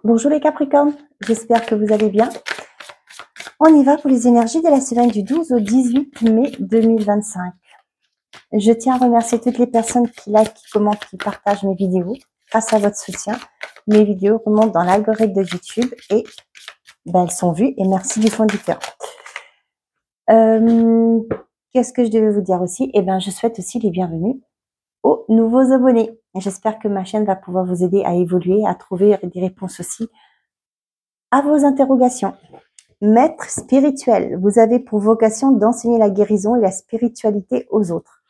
Bonjour les Capricornes, j'espère que vous allez bien. On y va pour les énergies de la semaine du 12 au 18 mai 2025. Je tiens à remercier toutes les personnes qui like, qui commentent, qui partagent mes vidéos. Grâce à votre soutien, mes vidéos remontent dans l'algorithme de YouTube et elles sont vues et merci du fond du cœur. Qu'est-ce que je devais vous dire aussi? Je souhaite aussi les bienvenus aux nouveaux abonnés. J'espère que ma chaîne va pouvoir vous aider à évoluer, à trouver des réponses aussi à vos interrogations. Maître spirituel, vous avez pour vocation d'enseigner la guérison et la spiritualité aux autres.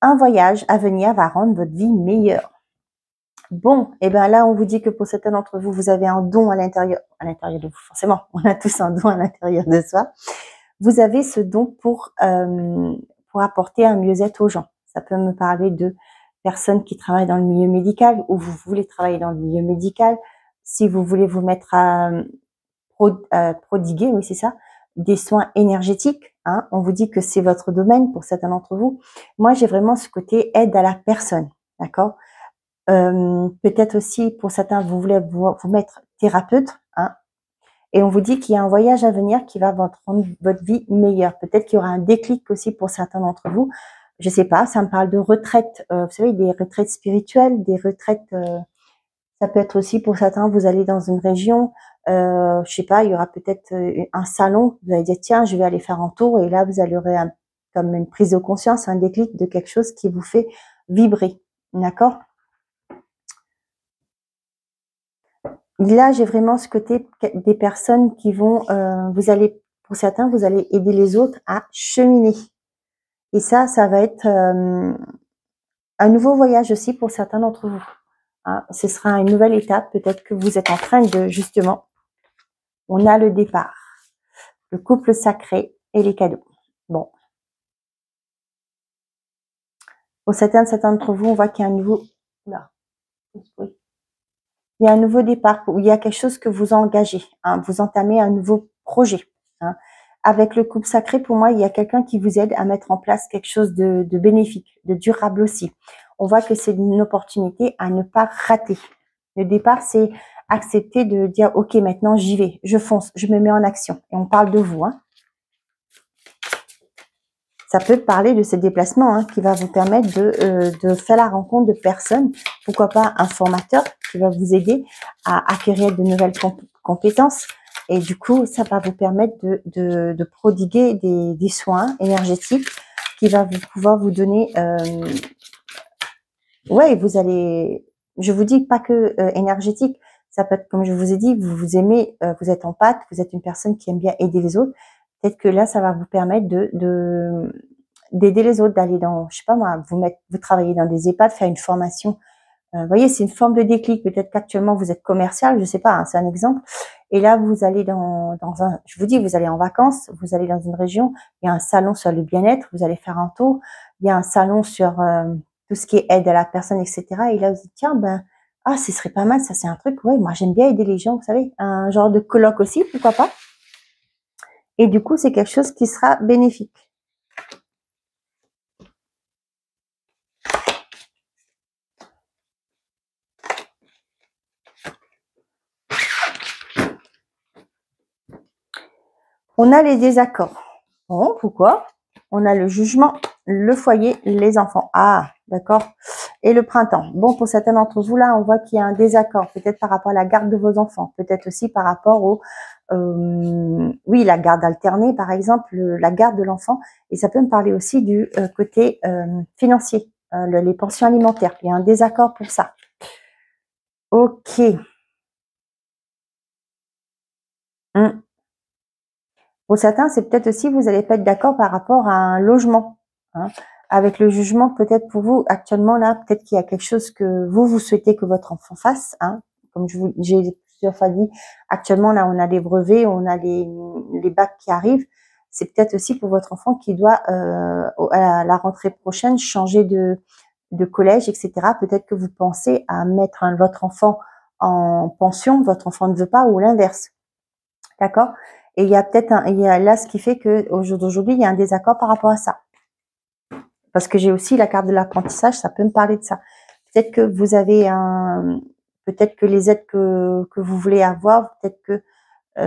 Un voyage à venir va rendre votre vie meilleure. Bon, là, on vous dit que pour certains d'entre vous, vous avez un don à l'intérieur de vous, forcément. On a tous un don à l'intérieur de soi. Vous avez ce don pour apporter un mieux-être aux gens. Ça peut me parler de personnes qui travaillent dans le milieu médical ou vous voulez travailler dans le milieu médical. Si vous voulez vous mettre à prodiguer, oui c'est ça, des soins énergétiques. Hein. On vous dit que c'est votre domaine pour certains d'entre vous. Moi, j'ai vraiment ce côté aide à la personne, d'accord. Peut-être aussi pour certains, vous voulez vous mettre thérapeute, hein, et on vous dit qu'il y a un voyage à venir qui va rendre votre vie meilleure. Peut-être qu'il y aura un déclic aussi pour certains d'entre vous. Je sais pas, ça me parle de retraite, vous savez, des retraites spirituelles, des retraites, ça peut être aussi pour certains, vous allez dans une région, je sais pas, il y aura peut-être un salon, vous allez dire tiens, je vais aller faire un tour et là vous allez avoir comme une prise de conscience, un déclic de quelque chose qui vous fait vibrer, d'accord? Là, j'ai vraiment ce côté des personnes qui vont, vous allez, pour certains, vous allez aider les autres à cheminer. Et ça va être un nouveau voyage aussi pour certains d'entre vous. Hein, ce sera une nouvelle étape, peut-être que vous êtes en train de, justement, on a le départ, le couple sacré et les cadeaux. Bon. Pour certains d'entre vous, on voit qu'il y a un nouveau, là, il y a un nouveau départ, où il y a quelque chose que vous engagez, hein, vous entamez un nouveau projet. Hein. Avec le couple sacré, pour moi, il y a quelqu'un qui vous aide à mettre en place quelque chose de bénéfique, de durable aussi. On voit que c'est une opportunité à ne pas rater. Le départ, c'est accepter de dire, ok, maintenant j'y vais, je fonce, je me mets en action. Et on parle de vous. Hein. Ça peut parler de ce déplacement hein, qui va vous permettre de faire la rencontre de personnes, pourquoi pas un formateur qui va vous aider à acquérir de nouvelles compétences. Et du coup, ça va vous permettre de prodiguer des soins énergétiques qui va pouvoir vous donner... ouais, vous allez... Je vous dis pas que énergétique, ça peut être, comme je vous ai dit, vous aimez, vous êtes empathe, vous êtes une personne qui aime bien aider les autres. Peut-être que là, ça va vous permettre d'aider les autres, d'aller dans, je sais pas moi, vous travaillez dans des EHPAD, faire une formation. Vous voyez, c'est une forme de déclic. Peut-être qu'actuellement vous êtes commercial, je sais pas, hein, c'est un exemple. Et là, vous allez dans un, je vous dis, vous allez en vacances, vous allez dans une région, il y a un salon sur le bien-être, vous allez faire un tour, il y a un salon sur tout ce qui est aide à la personne, etc. Et là, vous dites, tiens, ce serait pas mal, ça c'est un truc, ouais, moi j'aime bien aider les gens, vous savez, un genre de colloque aussi, pourquoi pas. Et du coup, c'est quelque chose qui sera bénéfique. On a les désaccords. Bon, pourquoi? On a le jugement, le foyer, les enfants. Ah, d'accord. Et le printemps. Bon, pour certains d'entre vous, là, on voit qu'il y a un désaccord. Peut-être par rapport à la garde de vos enfants. Peut-être aussi par rapport au... oui, la garde alternée, par exemple, la garde de l'enfant. Et ça peut me parler aussi du côté financier, les pensions alimentaires. Il y a un désaccord pour ça. Ok. Pour certains, c'est peut-être aussi, vous n'allez pas être d'accord par rapport à un logement. Hein. Avec le jugement, peut-être pour vous, actuellement, là, peut-être qu'il y a quelque chose que vous souhaitez que votre enfant fasse. Hein. Comme j'ai plusieurs fois dit, actuellement, là, on a les brevets, on a les bacs qui arrivent. C'est peut-être aussi pour votre enfant qui doit, à la rentrée prochaine, changer de collège, etc. Peut-être que vous pensez à mettre votre enfant en pension, votre enfant ne veut pas, ou l'inverse. D'accord? Et il y a peut-être là ce qui fait que aujourd'hui il y a un désaccord par rapport à ça. Parce que j'ai aussi la carte de l'apprentissage, ça peut me parler de ça. Peut-être que vous avez Peut-être que les aides que vous voulez avoir, peut-être que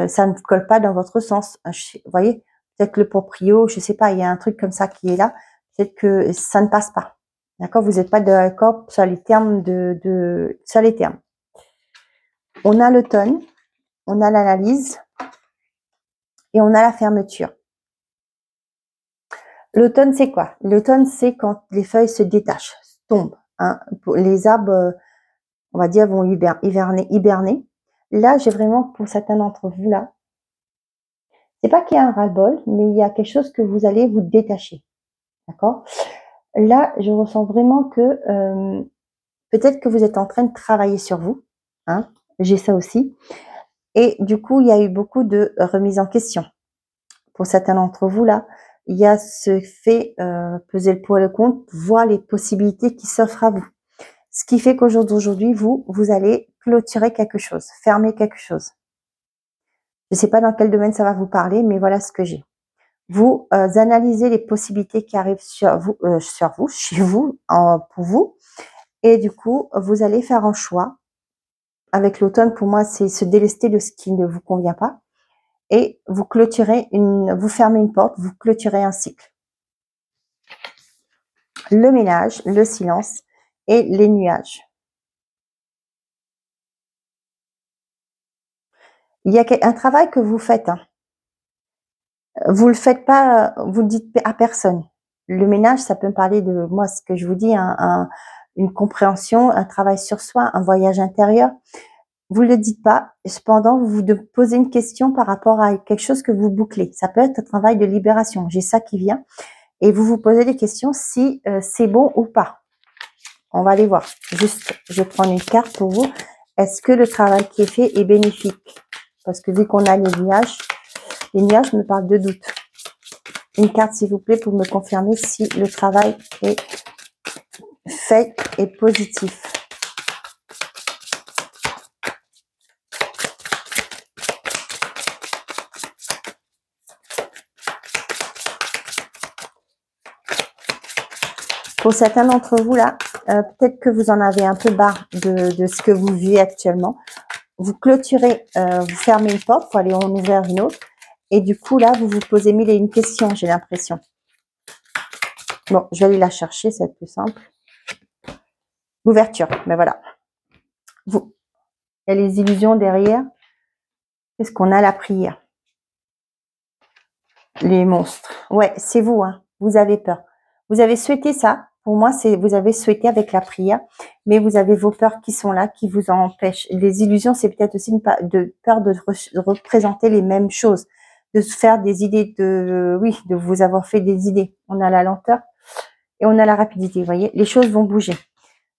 ça ne colle pas dans votre sens. Vous voyez, peut-être que le proprio, je sais pas, il y a un truc comme ça qui est là. Peut-être que ça ne passe pas. D'accord, vous n'êtes pas d'accord sur les termes sur les termes. On a l'automne, on a l'analyse et on a la fermeture. L'automne, c'est quoi? L'automne, c'est quand les feuilles se détachent, tombent. Hein. Les arbres, on va dire, vont hiberner. Là, j'ai vraiment, pour certains d'entre vous, là, c'est pas qu'il y a un ras-le-bol, mais il y a quelque chose que vous allez vous détacher. D'accord? Là, je ressens vraiment que peut-être que vous êtes en train de travailler sur vous. Hein, j'ai ça aussi. Et du coup, il y a eu beaucoup de remises en question. Pour certains d'entre vous, là, il y a ce fait peser le pour et le contre, voir les possibilités qui s'offrent à vous. Ce qui fait qu'au jour d'aujourd'hui, vous allez clôturer quelque chose, fermer quelque chose. Je ne sais pas dans quel domaine ça va vous parler, mais voilà ce que j'ai. Vous analysez les possibilités qui arrivent chez vous, pour vous. Et du coup, vous allez faire un choix. Avec l'automne, pour moi, c'est se délester de ce qui ne vous convient pas. Et vous vous fermez une porte, vous clôturez un cycle. Le ménage, le silence et les nuages. Il y a un travail que vous faites. Hein. Vous le faites pas, vous le dites à personne. Le ménage, ça peut me parler de moi, ce que je vous dis, une compréhension, un travail sur soi, un voyage intérieur. Vous le dites pas. Cependant, vous posez une question par rapport à quelque chose que vous bouclez. Ça peut être un travail de libération. J'ai ça qui vient. Et vous vous posez des questions si c'est bon ou pas. On va aller voir. Juste, je vais prendre une carte pour vous. Est-ce que le travail qui est fait est bénéfique? Parce que vu qu'on a les nuages me parlent de doute. Une carte, s'il vous plaît, pour me confirmer si le travail est fait et positif. Pour certains d'entre vous, là, peut-être que vous en avez un peu marre de ce que vous vivez actuellement. Vous clôturez, vous fermez une porte pour aller en ouvrir une autre. Et du coup, là, vous vous posez mille et une questions, j'ai l'impression. Bon, je vais aller la chercher, c'est plus simple. L'ouverture, ben voilà. Il y a les illusions derrière. Qu'est-ce qu'on a? La prière. Les monstres. Ouais, c'est vous, hein. Vous avez peur. Vous avez souhaité ça. Pour moi, vous avez souhaité avec la prière, mais vous avez vos peurs qui sont là, qui vous en empêchent. Les illusions, c'est peut-être aussi une peur de représenter les mêmes choses, de se faire des idées, de vous avoir fait des idées. On a la lenteur et on a la rapidité. Vous voyez, les choses vont bouger.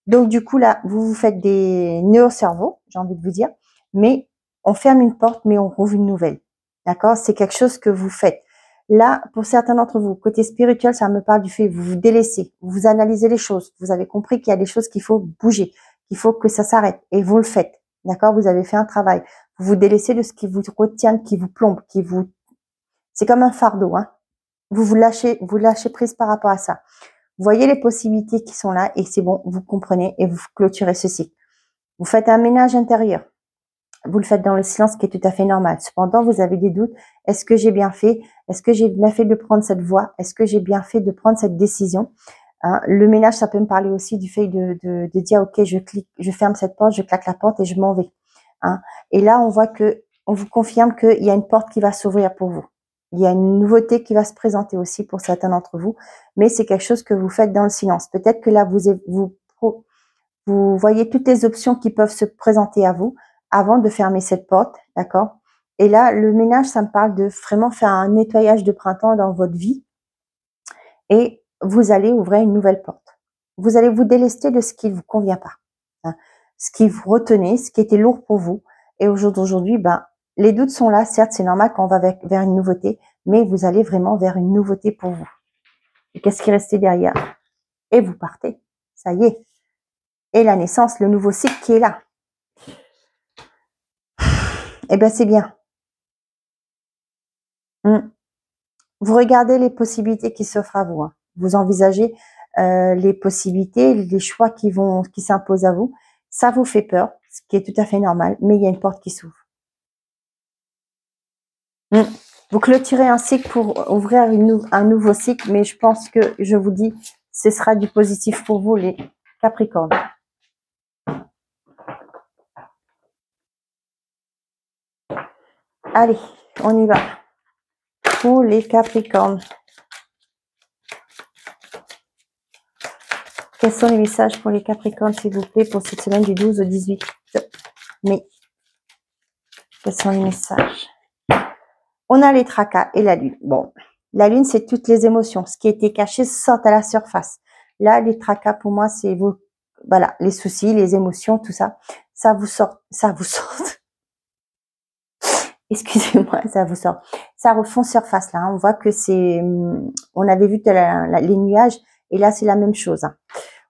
Donc du coup là, vous vous faites des nœuds au cerveau, j'ai envie de vous dire, mais on ferme une porte, mais on rouvre une nouvelle. D'accord? C'est quelque chose que vous faites. Là, pour certains d'entre vous, côté spirituel, ça me parle du fait que vous vous délaissez, vous analysez les choses, vous avez compris qu'il y a des choses qu'il faut bouger, qu'il faut que ça s'arrête, et vous le faites. D'accord? Vous avez fait un travail. Vous vous délaissez de ce qui vous retient, qui vous plombe, c'est comme un fardeau, hein. Vous lâchez prise par rapport à ça. Vous voyez les possibilités qui sont là et c'est bon, vous comprenez et vous clôturez ceci. Vous faites un ménage intérieur. Vous le faites dans le silence qui est tout à fait normal. Cependant, vous avez des doutes. Est-ce que j'ai bien fait? Est-ce que j'ai bien fait de prendre cette voie? Est-ce que j'ai bien fait de prendre cette décision? Hein, le ménage, ça peut me parler aussi du fait de dire, ok, je ferme cette porte, je claque la porte et je m'en vais. Hein. Et là, on voit on vous confirme qu'il y a une porte qui va s'ouvrir pour vous. Il y a une nouveauté qui va se présenter aussi pour certains d'entre vous, mais c'est quelque chose que vous faites dans le silence. Peut-être que là, vous voyez toutes les options qui peuvent se présenter à vous avant de fermer cette porte, d'accord? Et là, le ménage, ça me parle de vraiment faire un nettoyage de printemps dans votre vie et vous allez ouvrir une nouvelle porte. Vous allez vous délester de ce qui ne vous convient pas, hein, ce qui vous retenait, ce qui était lourd pour vous. Et au jour d'aujourd'hui, ben, les doutes sont là, certes, c'est normal quand on va vers une nouveauté, mais vous allez vraiment vers une nouveauté pour vous. Et qu'est-ce qui est resté derrière? Et vous partez. Ça y est. Et la naissance, le nouveau cycle qui est là. Eh bien, c'est bien. Vous regardez les possibilités qui s'offrent à vous. Hein. Vous envisagez les possibilités, les choix qui s'imposent à vous. Ça vous fait peur. ce qui est tout à fait normal, mais il y a une porte qui s'ouvre. Vous clôturez un cycle pour ouvrir un nouveau cycle, mais je pense que, je vous dis, ce sera du positif pour vous, les Capricornes. Allez, on y va. Pour les Capricornes. Quels sont les messages pour les Capricornes, s'il vous plaît, pour cette semaine du 12 au 18 mai? Quels sont les messages? On a les tracas et la lune. Bon, la lune, c'est toutes les émotions. Ce qui était caché sort à la surface. Là, les tracas, pour moi, c'est vos, voilà, les soucis, les émotions, tout ça. Ça vous sort. Excusez-moi, ça vous sort. Ça refond surface, là. Hein. On voit que c'est, on avait vu les nuages, et là, c'est la même chose. Hein.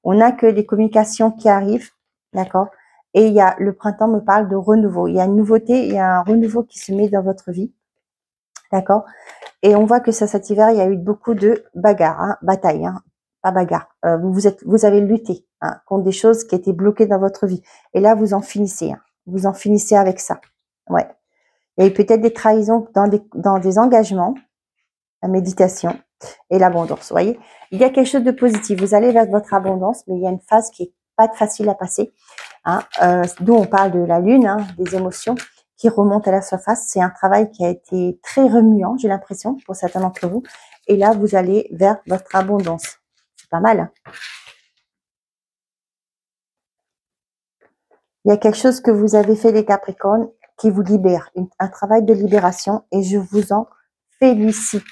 On a que des communications qui arrivent, d'accord? Et il y a, le printemps me parle de renouveau. Il y a une nouveauté, il y a un renouveau qui se met dans votre vie. D'accord? Et on voit que cet hiver, il y a eu beaucoup de bagarres, hein, batailles, hein, pas bagarres. Vous avez lutté hein, contre des choses qui étaient bloquées dans votre vie. Et là, vous en finissez. Hein, vous en finissez avec ça. Ouais. Il y a eu peut-être des trahisons dans des engagements, la méditation et l'abondance. Vous voyez? Il y a quelque chose de positif. Vous allez vers votre abondance, mais il y a une phase qui est pas facile à passer. Hein, d'où on parle de la lune, hein, des émotions qui remontent à la surface. C'est un travail qui a été très remuant, j'ai l'impression, pour certains d'entre vous. Et là, vous allez vers votre abondance. C'est pas mal. Hein. Il y a quelque chose que vous avez fait, les Capricornes, qui vous libère. Un travail de libération et je vous en félicite.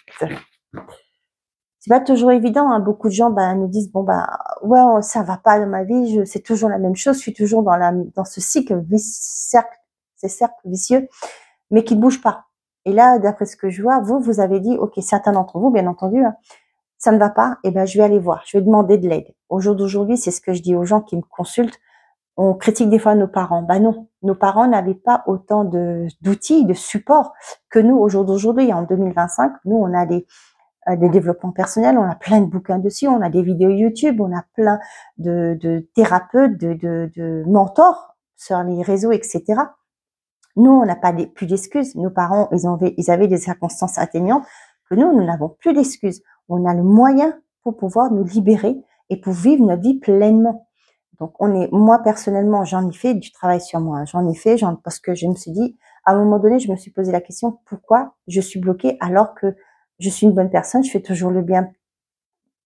C'est pas toujours évident. Hein. Beaucoup de gens nous disent, bon, ouais, ça va pas dans ma vie, c'est toujours la même chose, je suis toujours dans ce cycle, cercle vicieux, mais qui ne bouge pas. Et là, d'après ce que je vois, vous avez dit, ok, certains d'entre vous, bien entendu, hein, ça ne va pas, et je vais aller voir, je vais demander de l'aide. Au jour d'aujourd'hui, c'est ce que je dis aux gens qui me consultent. On critique des fois nos parents. Non, nos parents n'avaient pas autant d'outils, de supports que nous, au jour d'aujourd'hui. En 2025, nous, on a des développements personnels, on a plein de bouquins dessus, on a des vidéos YouTube, on a plein de thérapeutes, de mentors sur les réseaux, etc. Nous, on n'a pas plus d'excuses. Nos parents, ils avaient des circonstances atteignantes que nous n'avons plus d'excuses. On a le moyen pour pouvoir nous libérer et pour vivre notre vie pleinement. Donc, moi, personnellement, j'en ai fait du travail sur moi. J'en ai fait, parce que je me suis dit, à un moment donné, je me suis posé la question, pourquoi je suis bloquée alors que je suis une bonne personne, je fais toujours le bien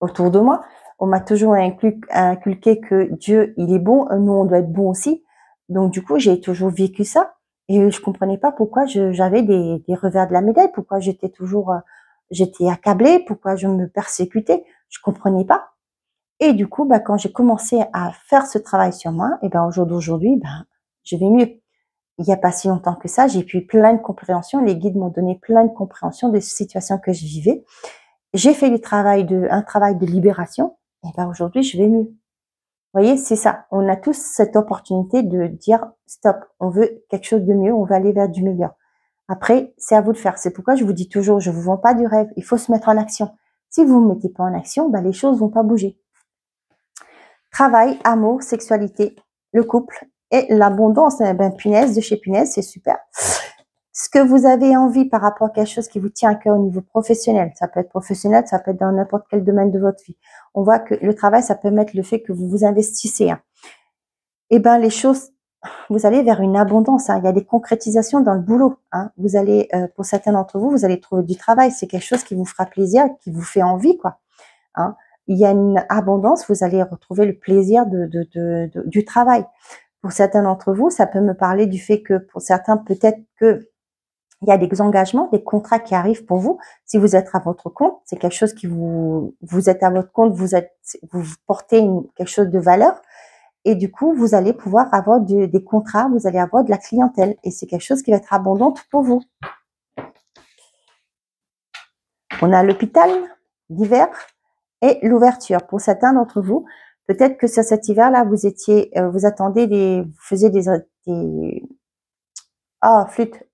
autour de moi. On m'a toujours inculqué que Dieu, il est bon, nous, on doit être bon aussi. Donc, du coup, j'ai toujours vécu ça. Et je comprenais pas pourquoi j'avais des revers de la médaille, pourquoi j'étais accablée, pourquoi je me persécutais. Je comprenais pas. Et du coup, quand j'ai commencé à faire ce travail sur moi, et au jour d'aujourd'hui, je vais mieux. Il n'y a pas si longtemps que ça, j'ai pu plein de compréhension. Les guides m'ont donné plein de compréhension des situations que je vivais. J'ai fait un travail de libération. Et aujourd'hui, je vais mieux. Vous voyez, c'est ça. On a tous cette opportunité de dire stop. On veut quelque chose de mieux. On veut aller vers du meilleur. Après, c'est à vous de faire. C'est pourquoi je vous dis toujours, je vous vends pas du rêve. Il faut se mettre en action. Si vous ne vous mettez pas en action, les choses vont pas bouger. Travail, amour, sexualité, le couple et l'abondance. Punaise, de chez Punaise, c'est super. Ce que vous avez envie par rapport à quelque chose qui vous tient à cœur au niveau professionnel, ça peut être professionnel, ça peut être dans n'importe quel domaine de votre vie. On voit que le travail, ça peut mettre le fait que vous vous investissez. Hein. Les choses, vous allez vers une abondance. Hein. Il y a des concrétisations dans le boulot. Hein. Vous allez, pour certains d'entre vous, vous allez trouver du travail. C'est quelque chose qui vous fera plaisir, qui vous fait envie, quoi. Hein. Il y a une abondance, vous allez retrouver le plaisir du travail. Pour certains d'entre vous, ça peut me parler du fait que pour certains, peut-être que il y a des engagements, des contrats qui arrivent pour vous. Si vous êtes à votre compte, c'est quelque chose qui vous êtes à votre compte, vous portez quelque chose de valeur. Et du coup, vous allez pouvoir avoir des contrats, vous allez avoir de la clientèle. Et c'est quelque chose qui va être abondante pour vous. On a l'hôpital d'hiver et l'ouverture. Pour certains d'entre vous, peut-être que sur cet hiver-là, vous faisiez flûte.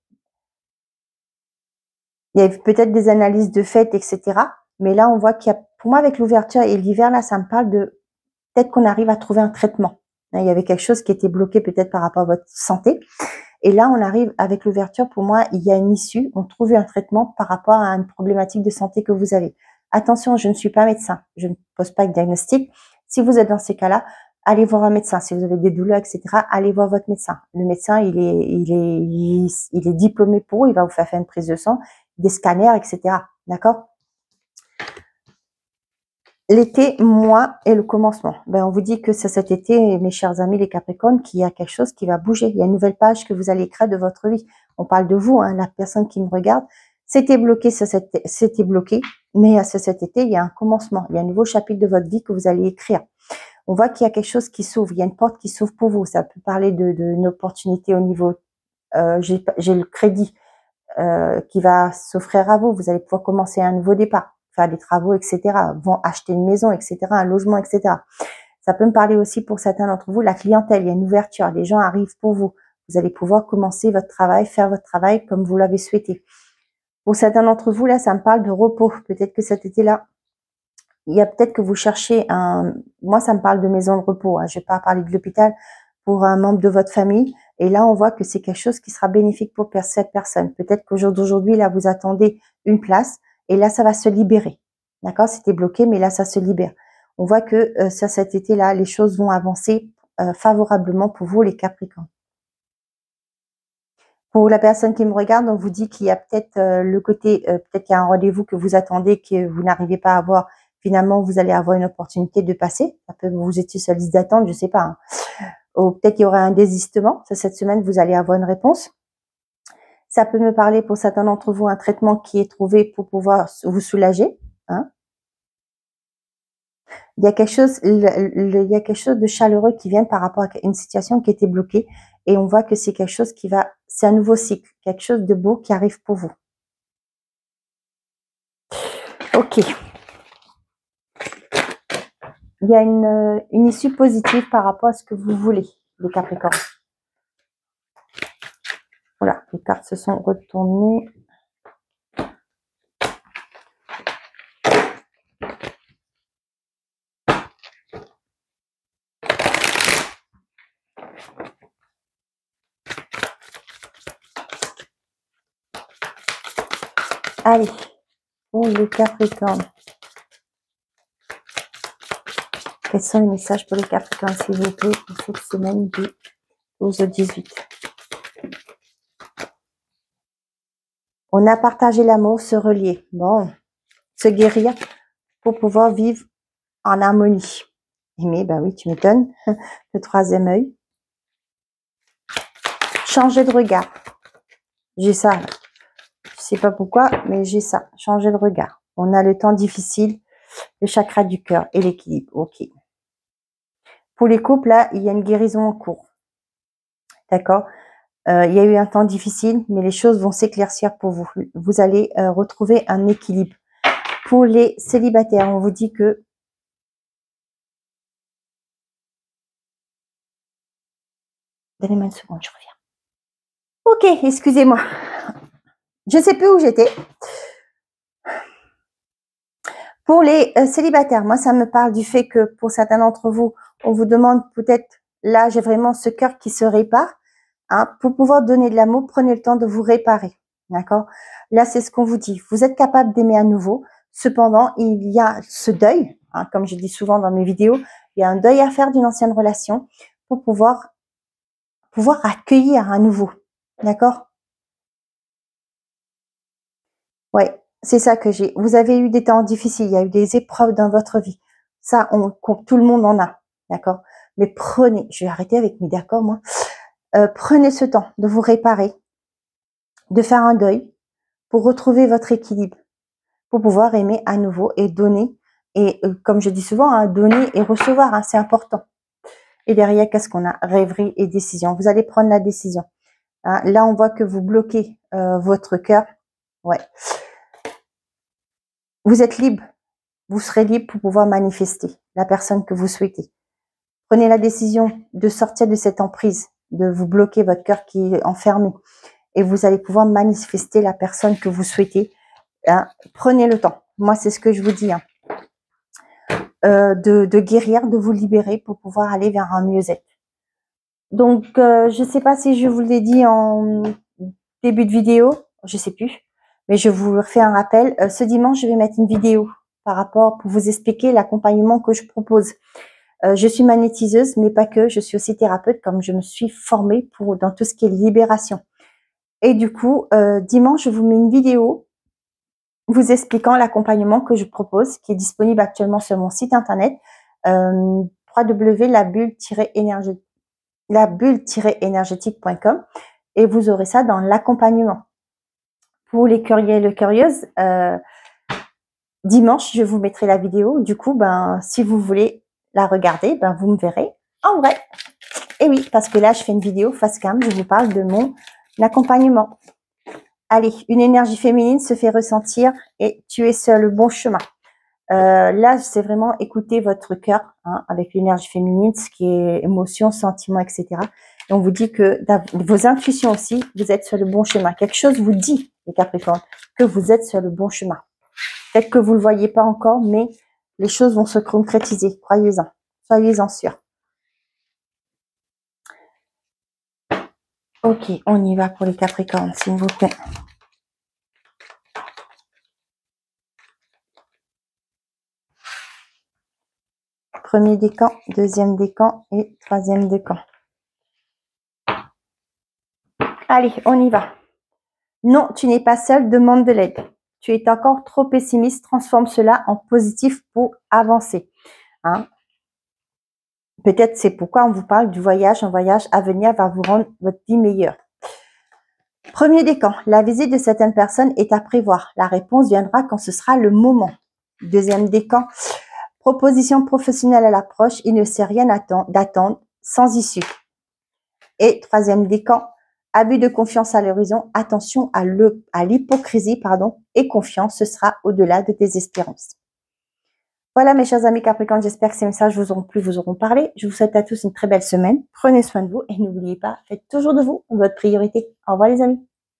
Il y avait peut-être des analyses de fêtes, etc. Mais là, on voit qu'il y a, pour moi, avec l'ouverture et l'hiver, là, ça me parle de peut-être qu'on arrive à trouver un traitement. Il y avait quelque chose qui était bloqué peut-être par rapport à votre santé. Et là, on arrive avec l'ouverture. Pour moi, il y a une issue. On trouve un traitement par rapport à une problématique de santé que vous avez. Attention, je ne suis pas médecin. Je ne pose pas de diagnostic. Si vous êtes dans ces cas-là, allez voir un médecin. Si vous avez des douleurs, etc., allez voir votre médecin. Le médecin, il est diplômé pour. Il va vous faire une prise de sang, des scanners, etc. D'accord? L'été, moi, est le commencement. Ben, on vous dit que c'est cet été, mes chers amis les Capricornes, qu'il y a quelque chose qui va bouger. Il y a une nouvelle page que vous allez écrire de votre vie. On parle de vous, hein, la personne qui me regarde. C'était bloqué, c'était bloqué. Mais cet été, il y a un commencement. Il y a un nouveau chapitre de votre vie que vous allez écrire. On voit qu'il y a quelque chose qui s'ouvre. Il y a une porte qui s'ouvre pour vous. Ça peut parler d'une opportunité au niveau... j'ai le crédit qui va s'offrir à vous. Vous allez pouvoir commencer un nouveau départ, faire des travaux, etc. Vont acheter une maison, etc. Un logement, etc. Ça peut me parler aussi pour certains d'entre vous, la clientèle. Il y a une ouverture. Les gens arrivent pour vous. Vous allez pouvoir commencer votre travail, faire votre travail comme vous l'avez souhaité. Pour certains d'entre vous, là, ça me parle de repos. Peut-être que cet été-là, il y a peut-être que vous cherchez un... Moi, ça me parle de maison de repos. Hein. Je ne vais pas parler de l'hôpital pour un membre de votre famille. Et là, on voit que c'est quelque chose qui sera bénéfique pour cette personne. Peut-être qu'au jour d'aujourd'hui, là, vous attendez une place et là, ça va se libérer. D'accord? C'était bloqué, mais là, ça se libère. On voit que cet été-là, les choses vont avancer favorablement pour vous, les Capricornes. Pour la personne qui me regarde, on vous dit qu'il y a peut-être le côté, peut-être qu'il y a un rendez-vous que vous attendez, que vous n'arrivez pas à avoir. Finalement, vous allez avoir une opportunité de passer. Ça peut vous étiez sur la liste d'attente, je sais pas. Hein. Ou peut-être qu'il y aura un désistement. Cette semaine, vous allez avoir une réponse. Ça peut me parler pour certains d'entre vous un traitement qui est trouvé pour pouvoir vous soulager. Hein. Il y a quelque chose, il y a quelque chose de chaleureux qui vient par rapport à une situation qui était bloquée. Et on voit que c'est quelque chose qui va, c'est un nouveau cycle, quelque chose de beau qui arrive pour vous. Ok. Il y a une issue positive par rapport à ce que vous voulez, les Capricornes. Voilà, les cartes se sont retournées. Allez, pour les Capricornes. Quels sont les messages pour les Capricornes, s'il vous plaît, pour cette semaine du 12 au 18? On a partagé l'amour, se relier. Bon, se guérir pour pouvoir vivre en harmonie. Aimer, ben oui, tu m'étonnes. Le troisième œil. Changer de regard. J'ai ça. Je sais pas pourquoi, mais j'ai ça. Changer de regard. On a le temps difficile, le chakra du cœur et l'équilibre. Ok. Pour les couples, là, il y a une guérison en cours. D'accord? Il y a eu un temps difficile, mais les choses vont s'éclaircir pour vous. Vous allez retrouver un équilibre. Pour les célibataires, on vous dit que... Donnez-moi une seconde, je reviens. Ok, excusez-moi. Je ne sais plus où j'étais. Pour les célibataires, moi, ça me parle du fait que pour certains d'entre vous, on vous demande peut-être, là, j'ai vraiment ce cœur qui se répare. Hein, pour pouvoir donner de l'amour, prenez le temps de vous réparer. D'accord? Là, c'est ce qu'on vous dit. Vous êtes capable d'aimer à nouveau. Cependant, il y a ce deuil, hein, comme je dis souvent dans mes vidéos, il y a un deuil à faire d'une ancienne relation pour pouvoir accueillir à nouveau. D'accord? Ouais, c'est ça que j'ai. Vous avez eu des temps difficiles, il y a eu des épreuves dans votre vie. Ça, tout le monde en a. D'accord? Mais prenez, je vais arrêter avec mes d'accord, moi. Prenez ce temps de vous réparer, de faire un deuil pour retrouver votre équilibre, pour pouvoir aimer à nouveau et donner. Et comme je dis souvent, hein, donner et recevoir, hein, c'est important. Et derrière, qu'est-ce qu'on a? Rêverie et décision. Vous allez prendre la décision. Hein, là, on voit que vous bloquez votre cœur. Ouais. Vous êtes libre. Vous serez libre pour pouvoir manifester la personne que vous souhaitez. Prenez la décision de sortir de cette emprise, de vous bloquer votre cœur qui est enfermé. Et vous allez pouvoir manifester la personne que vous souhaitez. Hein. Prenez le temps. Moi, c'est ce que je vous dis. Hein. De guérir, de vous libérer pour pouvoir aller vers un mieux-être. Donc, je ne sais pas si je vous l'ai dit en début de vidéo, je sais plus, mais je vous refais un rappel. Ce dimanche, je vais mettre une vidéo par rapport pour vous expliquer l'accompagnement que je propose. Je suis magnétiseuse, mais pas que. Je suis aussi thérapeute, comme je me suis formée dans tout ce qui est libération. Et du coup, dimanche, je vous mets une vidéo vous expliquant l'accompagnement que je propose, qui est disponible actuellement sur mon site internet, www.labulle-énergétique.com, et vous aurez ça dans l'accompagnement. Pour les curieux et les curieuses, dimanche, je vous mettrai la vidéo. Du coup, si vous voulez la regarder, vous me verrez en vrai. Et oui, parce que là, je fais une vidéo face cam, je vous parle de mon accompagnement. Allez, une énergie féminine se fait ressentir et tu es sur le bon chemin. Là, c'est vraiment écouter votre cœur avec l'énergie féminine, ce qui est émotion, sentiment, etc. Et on vous dit que vos intuitions aussi, vous êtes sur le bon chemin. Quelque chose vous dit, les Capricornes, que vous êtes sur le bon chemin. Peut-être que vous ne le voyez pas encore, mais les choses vont se concrétiser. Croyez-en. Soyez-en sûrs. Ok, on y va pour les Capricornes, s'il vous plaît. Premier décan, deuxième décan et troisième décan. Allez, on y va. Non, tu n'es pas seul, demande de l'aide. Tu es encore trop pessimiste, transforme cela en positif pour avancer. Peut-être c'est pourquoi on vous parle du voyage. Un voyage à venir va vous rendre votre vie meilleure. Premier décan, la visite de certaines personnes est à prévoir. La réponse viendra quand ce sera le moment. Deuxième décan, proposition professionnelle à l'approche, il ne sait rien d'attendre sans issue. Et troisième décan, abus de confiance à l'horizon, attention à l'hypocrisie, et confiance, ce sera au-delà de tes espérances. Voilà mes chers amis Capricorne, j'espère que ces messages vous auront plu, vous auront parlé. Je vous souhaite à tous une très belle semaine. Prenez soin de vous et n'oubliez pas, faites toujours de vous votre priorité. Au revoir les amis.